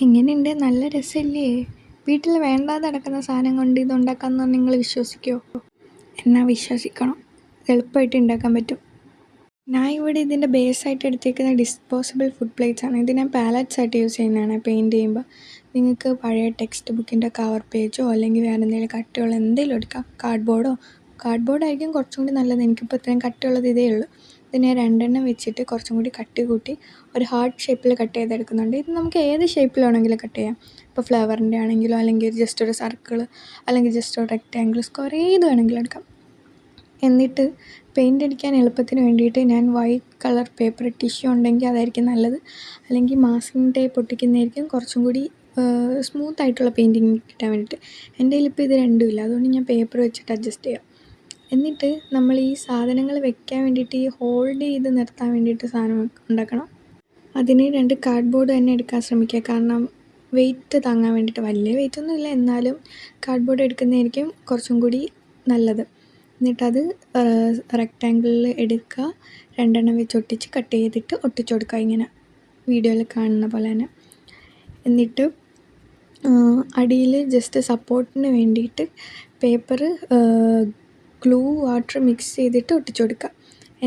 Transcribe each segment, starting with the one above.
എങ്ങനെയുണ്ട്? നല്ല രസമില്ലേ? വീട്ടിൽ വേണ്ടാതെ കിടക്കുന്ന സാധനം കൊണ്ട് ഇതുണ്ടാക്കാമെന്ന് നിങ്ങൾ വിശ്വസിക്കുമോ? എന്നാൽ വിശ്വസിക്കണം. എളുപ്പമായിട്ട് ഉണ്ടാക്കാൻ പറ്റും. ഞാൻ ഇവിടെ ഇതിൻ്റെ ബേസായിട്ട് എടുത്തേക്കുന്ന ഡിസ്പോസിബിൾ ഫുഡ് പ്ലേറ്റ്സ് ആണ്. ഇത് ഞാൻ പാലറ്റ്സ് ആയിട്ട് യൂസ് ചെയ്യുന്നതാണ് പെയിൻറ്റ് ചെയ്യുമ്പോൾ. നിങ്ങൾക്ക് പഴയ ടെക്സ്റ്റ് ബുക്കിൻ്റെ കവർ പേജോ അല്ലെങ്കിൽ വേറെ എന്തെങ്കിലും കട്ടിയുള്ള എന്തെങ്കിലും എടുക്കാം. കാർഡ്ബോർഡായിരിക്കും കുറച്ചും കൂടി നല്ലത്. എനിക്കിപ്പോൾ ഇത്രയും കട്ടിയുള്ളത് ഇതേ ഉള്ളൂ. ഇത് ഞാൻ രണ്ടെണ്ണം വെച്ചിട്ട് കുറച്ചും കൂടി കട്ടി കൂട്ടി ഒരു ഹാർട്ട് ഷേപ്പിൽ കട്ട് ചെയ്തെടുക്കുന്നുണ്ട്. ഇത് നമുക്ക് ഏത് ഷേപ്പിൽ വേണമെങ്കിലും കട്ട് ചെയ്യാം. ഇപ്പോൾ ഫ്ലവറിൻ്റെ ആണെങ്കിലോ അല്ലെങ്കിൽ ജസ്റ്റ് ഒരു സർക്കിൾ അല്ലെങ്കിൽ ജസ്റ്റ് ഒരു റെക്റ്റാങ്കിൾ സ്ക്വയർ ഏത് വേണമെങ്കിലും എടുക്കാം. എന്നിട്ട് പെയിൻ്റ് അടിക്കാൻ എളുപ്പത്തിന് വേണ്ടിയിട്ട് ഞാൻ വൈറ്റ് കളർ പേപ്പർ ടിഷ്യൂ ഉണ്ടെങ്കിൽ അതായിരിക്കും നല്ലത്. അല്ലെങ്കിൽ മാസ്കിംഗ് ടേപ്പ് ഒട്ടിക്കുന്നതായിരിക്കും കുറച്ചും കൂടി സ്മൂത്തായിട്ടുള്ള പെയിൻറ്റിങ് കിട്ടാൻ വേണ്ടിയിട്ട്. എൻ്റെ കയ്യിലിപ്പോൾ ഇത് രണ്ടുമില്ല, അതുകൊണ്ട് ഞാൻ പേപ്പർ വെച്ചിട്ട് അഡ്ജസ്റ്റ് ചെയ്യാം. എന്നിട്ട് നമ്മൾ ഈ സാധനങ്ങൾ വെക്കാൻ വേണ്ടിയിട്ട് ഈ ഹോൾഡ് ചെയ്ത് നിർത്താൻ വേണ്ടിയിട്ട് സാധനം ഉണ്ടാക്കണം. അതിന് 2 കാർഡ്ബോർഡ് തന്നെ എടുക്കാൻ ശ്രമിക്കുക. കാരണം വെയിറ്റ് താങ്ങാൻ വേണ്ടിയിട്ട്. വലിയ വെയിറ്റൊന്നും ഇല്ല, എന്നാലും കാർഡ്ബോർഡ് എടുക്കുന്നതായിരിക്കും കുറച്ചും കൂടി നല്ലത്. എന്നിട്ടത് റെക്റ്റാങ്കിളിൽ എടുക്കുക, 2 എണ്ണം വെച്ച് ഒട്ടിച്ച് കട്ട് ചെയ്തിട്ട് ഒട്ടിച്ചു കൊടുക്കുക, ഇങ്ങനെ വീഡിയോയിൽ കാണുന്ന പോലെ തന്നെ. എന്നിട്ട് അടിയിൽ ജസ്റ്റ് സപ്പോർട്ടിന് വേണ്ടിയിട്ട് പേപ്പർ ഗ്ലൂ വാട്ടർ മിക്സ് ചെയ്തിട്ട് ഒട്ടിച്ചു കൊടുക്കുക.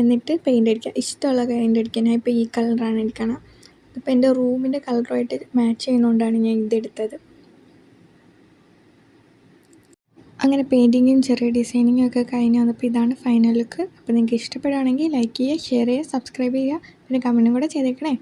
എന്നിട്ട് പെയിൻ്റ് അടിക്കുക. ഇഷ്ടമുള്ള പെയിൻ്റ് അടിക്കുക. ഞാൻ ഇപ്പോൾ ഈ കളറാണ് എടുക്കണം. ഇപ്പോൾ എൻ്റെ റൂമിൻ്റെ കളറുമായിട്ട് മാച്ച് ചെയ്യുന്നതുകൊണ്ടാണ് ഞാൻ ഇതെടുത്തത്. അങ്ങനെ പെയിൻറ്റിങ്ങും ചെറിയ ഡിസൈനിങ്ങും ഒക്കെ കഴിഞ്ഞ് വന്നപ്പോൾ ഇതാണ് ഫൈനൽ ലുക്ക്. അപ്പോൾ നിങ്ങൾക്ക് ഇഷ്ടപ്പെടുകയാണെങ്കിൽ ലൈക്ക് ചെയ്യുക, ഷെയർ ചെയ്യുക, സബ്സ്ക്രൈബ് ചെയ്യുക, പിന്നെ കമൻറ്റും കൂടെ ചെയ്തേക്കണേ.